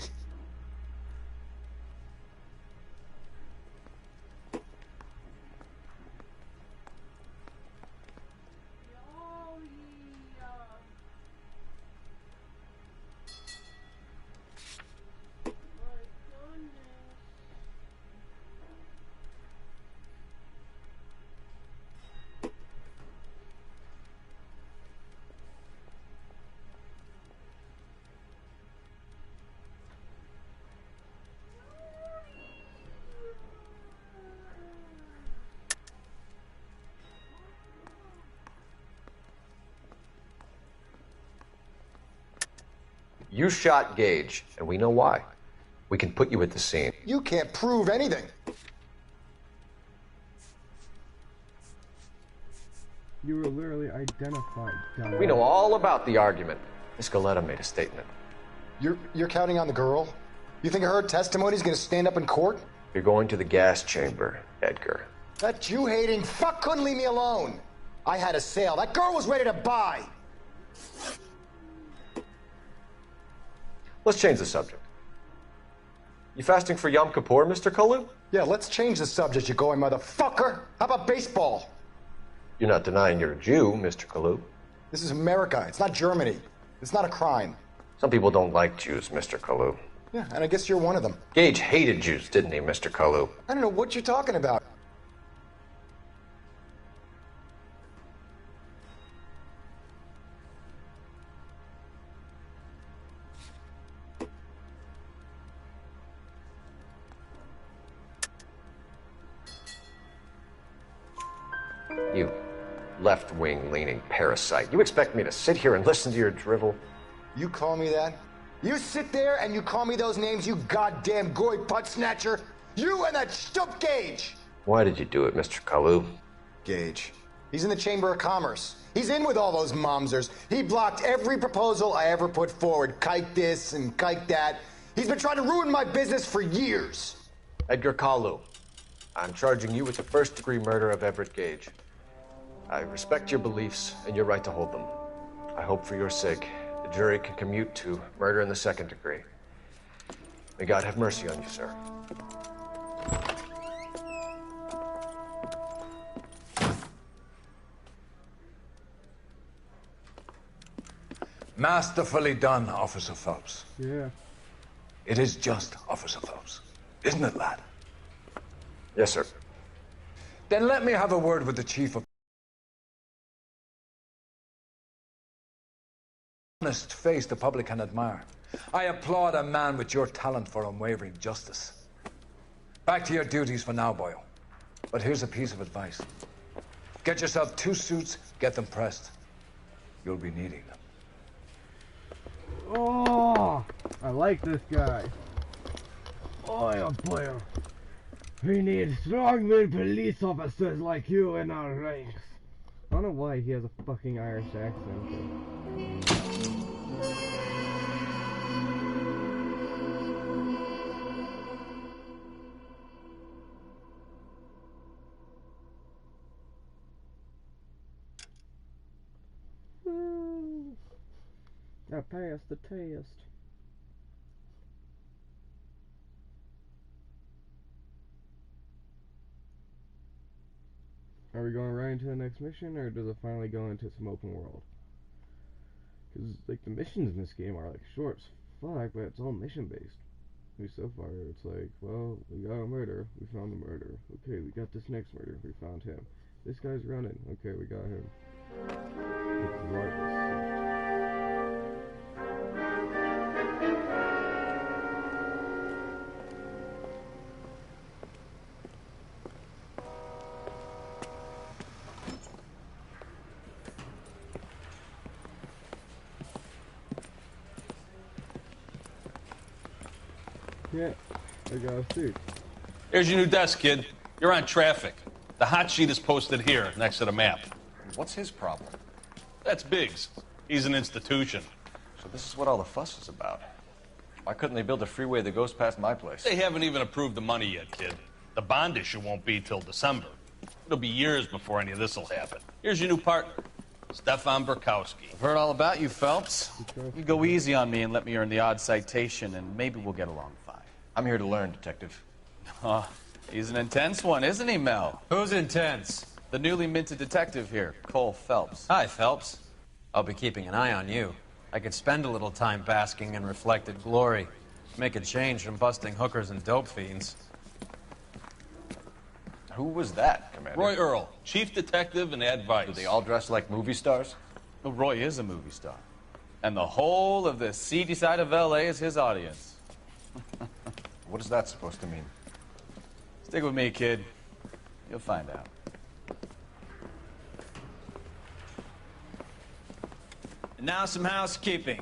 You shot Gage, and we know why. We can put you at the scene. You can't prove anything. You were literally identified. We know all about the argument. Miss Galetta made a statement. You're counting on the girl? You think her testimony's gonna stand up in court? You're going to the gas chamber, Edgar. That Jew-hating fuck couldn't leave me alone. I had a sale. That girl was ready to buy. Let's change the subject. You fasting for Yom Kippur, Mr. Kalu? Yeah, let's change the subject, you going motherfucker. How about baseball? You're not denying you're a Jew, Mr. Kalu. This is America. It's not Germany. It's not a crime. Some people don't like Jews, Mr. Kalu. Yeah, and I guess you're one of them. Gage hated Jews, didn't he, Mr. Kalu? I don't know what you're talking about. You left-wing leaning parasite. You expect me to sit here and listen to your drivel? You call me that? You sit there and you call me those names, you goddamn goy putt snatcher? You and that stump Gage! Why did you do it, Mr. Kalu? Gage. He's in the Chamber of Commerce. He's in with all those momsers. He blocked every proposal I ever put forward. Kike this and kike that. He's been trying to ruin my business for years. Edgar Kalu, I'm charging you with the first-degree murder of Everett Gage. I respect your beliefs and your right to hold them. I hope for your sake the jury can commute to murder in the second degree. May God have mercy on you, sir. Masterfully done, Officer Phelps. Yeah. It is just Officer Phelps. Isn't it, lad? Yes, sir. Then let me have a word with the Chief of honest face the public can admire. I applaud a man with your talent for unwavering justice. Back to your duties for now, boyo. But here's a piece of advice. Get yourself 2 suits, get them pressed. You'll be needing them. Oh, I like this guy. Oh boy. We need strong-willed police officers like you in our ranks. I don't know why he has a fucking Irish accent. I passed the test. Are we going right into the next mission, or does it finally go into some open world? Because, like, the missions in this game are, like, short as fuck, but it's all mission-based. At least so far, it's like, well, we got a murder, we found the murder. Okay, we got this next murder, we found him. This guy's running, okay, we got him. Yeah, I got a suit. Here's your new desk, kid. You're on traffic. The hot sheet is posted here, next to the map. What's his problem? That's Biggs. He's an institution. So this is what all the fuss is about. Why couldn't they build a freeway that goes past my place? They haven't even approved the money yet, kid. The bond issue won't be till December. It'll be years before any of this will happen. Here's your new partner, Stefan Burkowski. I've heard all about you, Phelps. You go easy on me and let me earn the odd citation, and maybe we'll get along fine. I'm here to learn, Detective. Oh, he's an intense one, isn't he, Mel? Who's intense? The newly minted detective here, Cole Phelps. Hi, Phelps. I'll be keeping an eye on you. I could spend a little time basking in reflected glory. Make a change from busting hookers and dope fiends. Who was that, Commander? Roy Earl, chief detective and advice. Do they all dress like movie stars? Well, Roy is a movie star. And the whole of the seedy side of L.A. is his audience. What is that supposed to mean? Stick with me, kid. You'll find out. And now some housekeeping.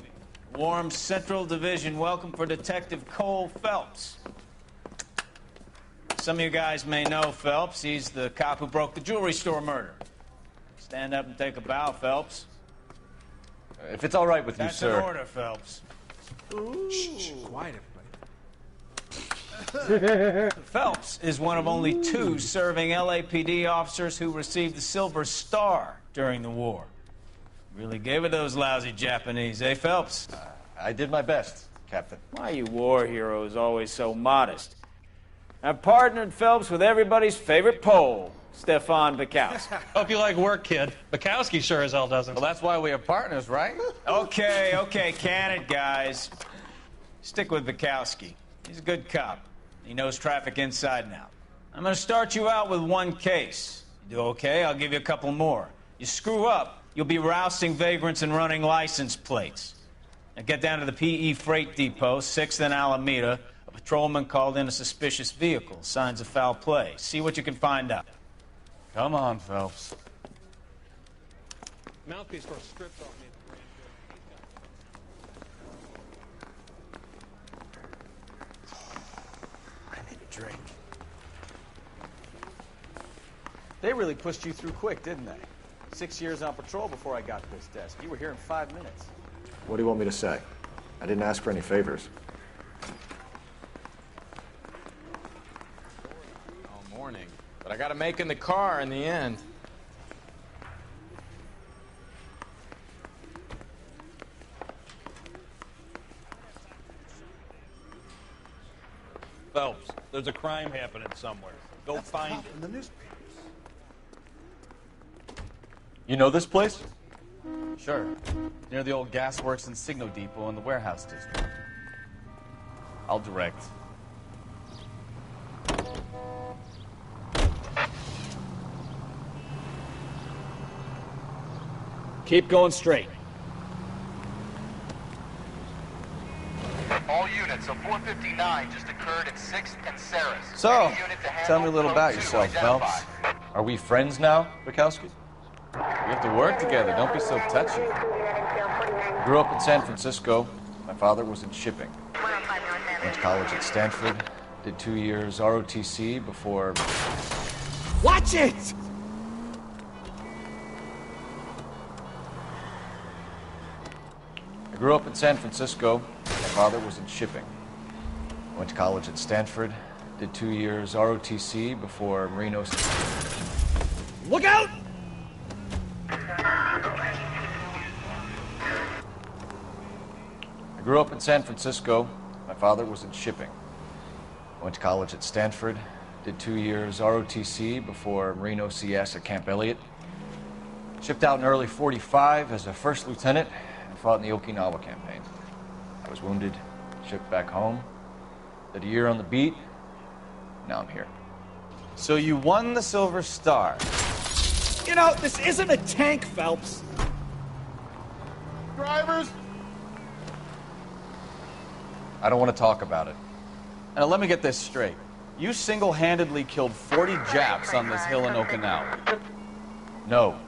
Warm Central Division welcome for Detective Cole Phelps. Some of you guys may know Phelps. He's the cop who broke the jewelry store murder. Stand up and take a bow, Phelps. If it's all right with you, That's sir. an order, Phelps. Shh, quiet, Phelps is one of only 2 serving LAPD officers who received the Silver Star during the war. Really gave it those lousy Japanese, eh, Phelps? I did my best, Captain. Why are you war heroes always so modest? I've partnered Phelps with everybody's favorite Pole, Stefan Bukowski. Hope you like work, kid. Bukowski sure as hell doesn't. Well, that's why we have partners, right? Okay, can it, guys. Stick with Bukowski. He's a good cop. He knows traffic inside and out. I'm going to start you out with 1 case. You do okay, I'll give you a couple more. You screw up, you'll be rousting vagrants and running license plates. Now get down to the PE Freight Depot, 6th and Alameda. A patrolman called in a suspicious vehicle. Signs of foul play. See what you can find out. Come on, Phelps. Mouthpiece for stripped off me. I need a drink. They really pushed you through quick, didn't they? 6 years on patrol before I got to this desk. You were here in 5 minutes. What do you want me to say? I didn't ask for any favors. All morning. But I got to make in the car in the end. Phelps, there's a crime happening somewhere. Go find it. In the newspapers. You know this place? Sure. Near the old gasworks and Signal Depot in the warehouse district. I'll direct. Keep going straight. All units, a 459 just occurred at 6th and Saris. So, tell me a little about yourself, Phelps. Are we friends now, Bukowski? We have to work together. Don't be so touchy. Grew up in San Francisco. My father was in shipping. Went to college at Stanford. Did 2 years ROTC before... Watch it! I grew up in San Francisco. My father was in shipping. Went to college at Stanford. Did 2 years ROTC before Marino... Look out! I grew up in San Francisco. My father was in shipping. Went to college at Stanford. Did 2 years ROTC before Marino CS at Camp Elliott. Shipped out in early '45 as a first lieutenant and fought in the Okinawa campaign. I was wounded, shipped back home. Did a year on the beat. Now I'm here. So you won the Silver Star. You know, this isn't a tank, Phelps. Drivers! I don't want to talk about it. Now let me get this straight. You single-handedly killed 40 Japs on this hill in Okinawa. No.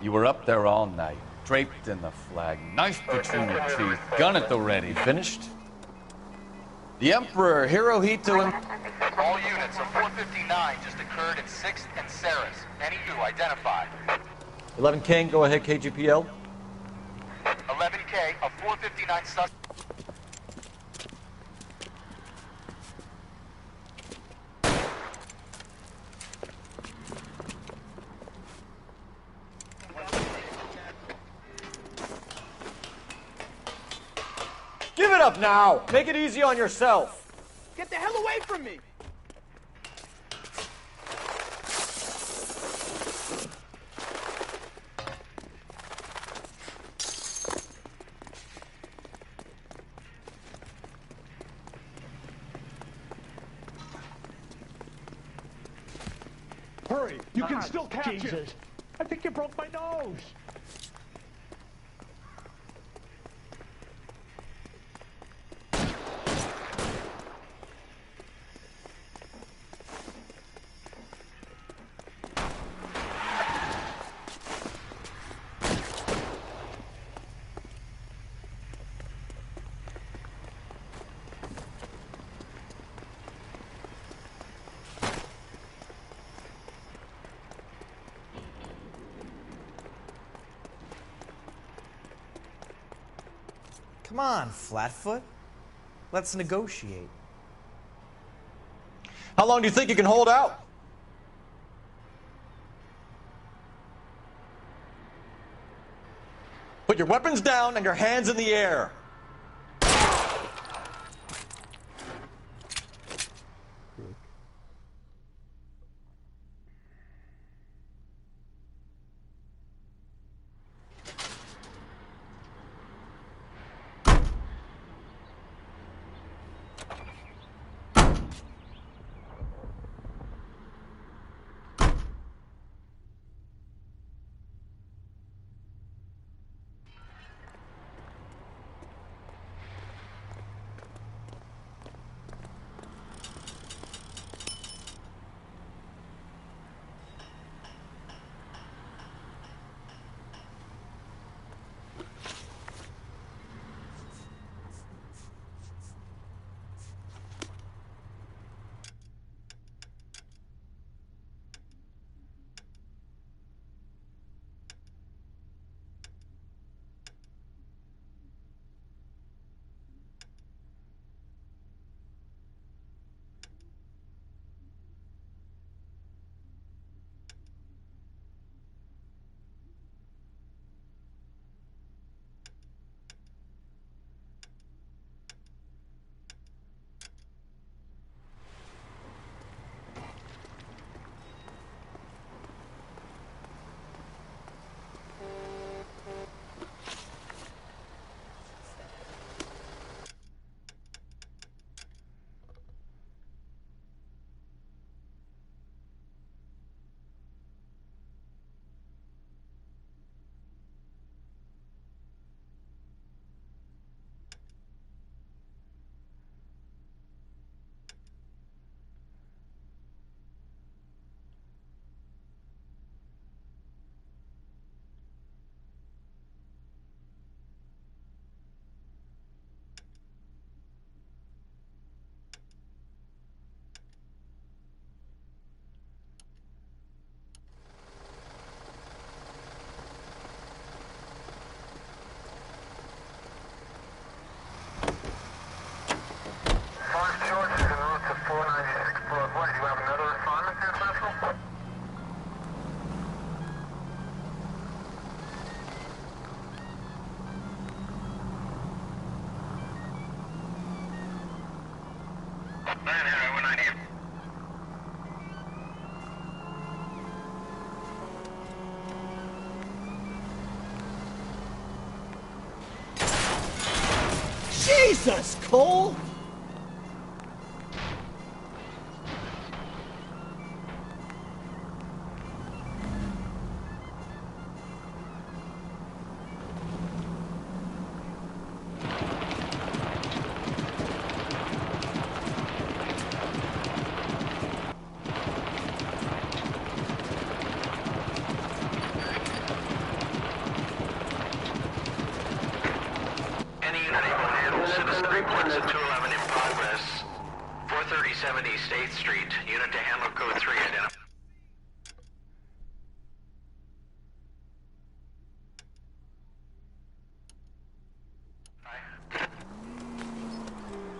You were up there all night, draped in the flag, knife between your teeth, gun at the ready. Finished? The Emperor Hirohito and... All units, a 459 just occurred at 6th and Saris. Any who identified. 11 King, go ahead, KGPL. 11K, a 459 suspect. Give it up now! Make it easy on yourself! Get the hell away from me! Hurry! You can still catch him! Jesus. I think you broke my nose. Come on, Flatfoot. Let's negotiate. How long do you think you can hold out? Put your weapons down and your hands in the air. Jesus, Cole! Any unit able to handle citizen reports at 211 in progress. 43070 State Street. Unit to handle code 3 identified.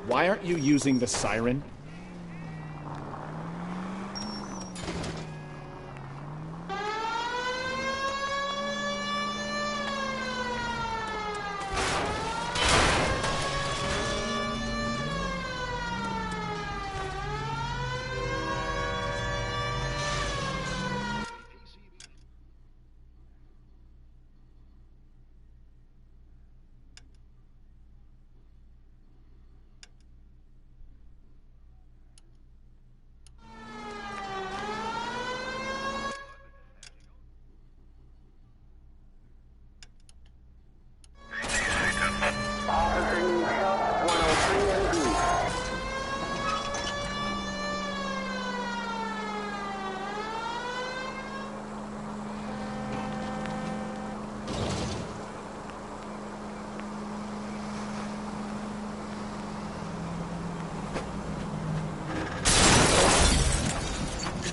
Why aren't you using the siren?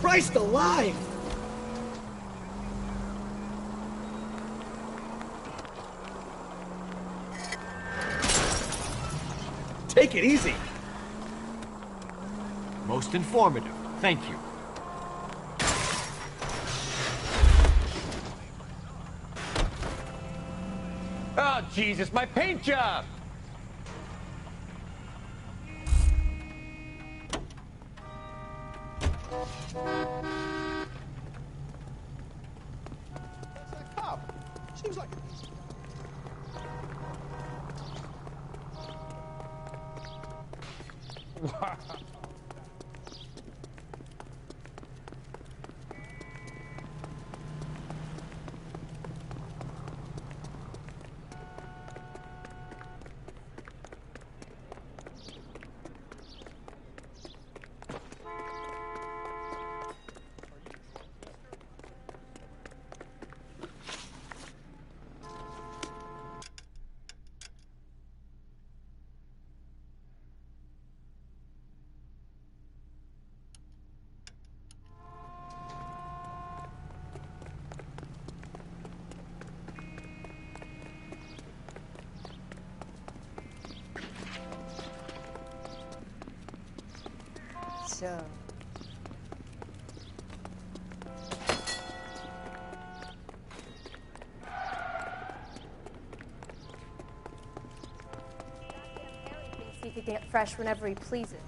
Christ alive! Take it easy. Most informative. Thank you. Oh, Jesus, my paint job! Seems like So. He could get fresh whenever he pleases.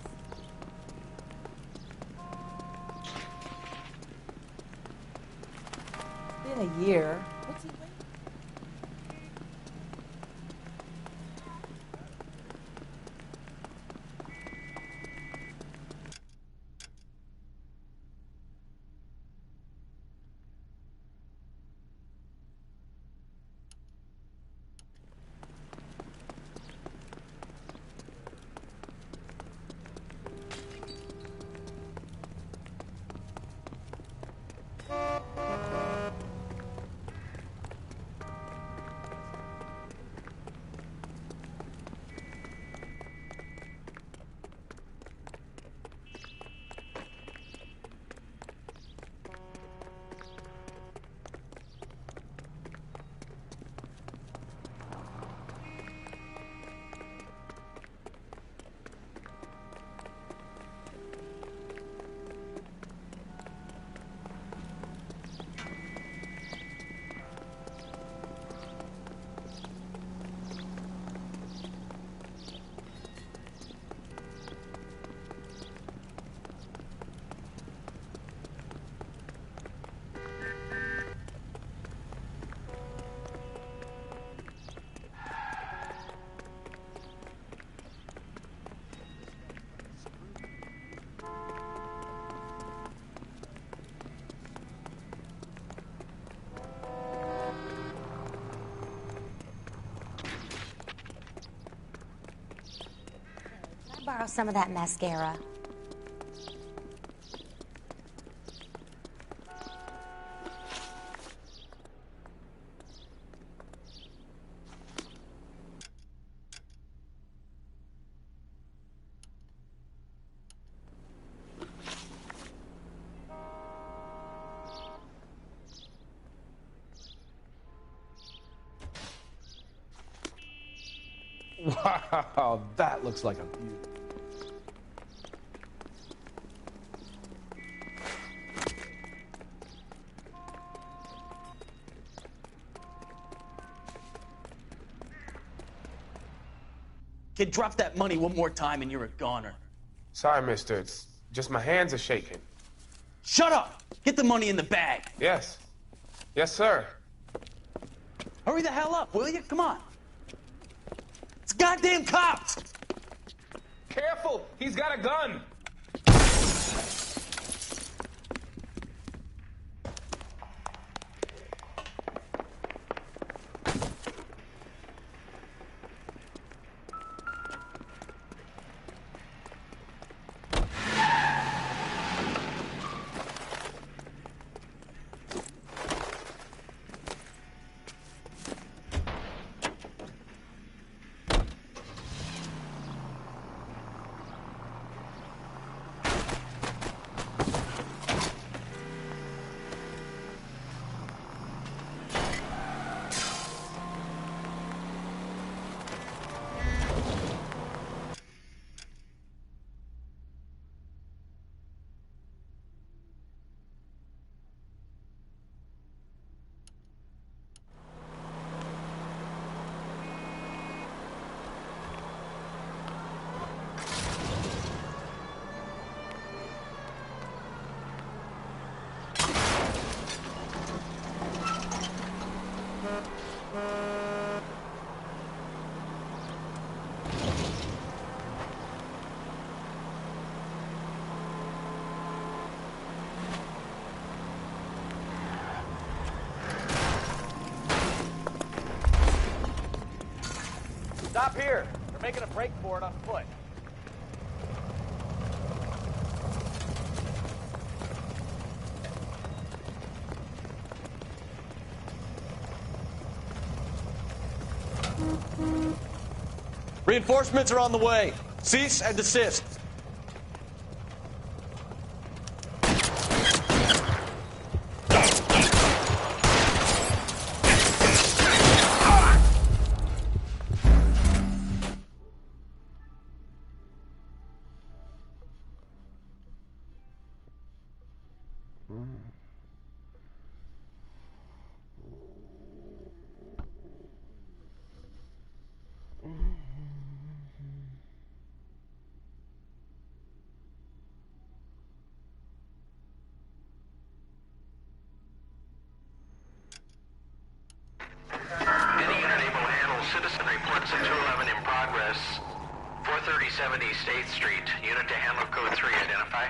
It's been a year. What's he waiting? Borrow some of that mascara. Wow, that looks like a beauty. Kid, drop that money one more time and you're a goner. Sorry, mister. It's just my hands are shaking. Shut up! Get the money in the bag. Yes. Yes, sir. Hurry the hell up, will you? Come on. It's goddamn cops! Careful! He's got a gun! Stop here. They're making a break for it on foot. Reinforcements are on the way. Cease and desist. Any unit able to handle citizen reports of 211 in progress. 43070 State Street. Unit to handle code 3. Identify.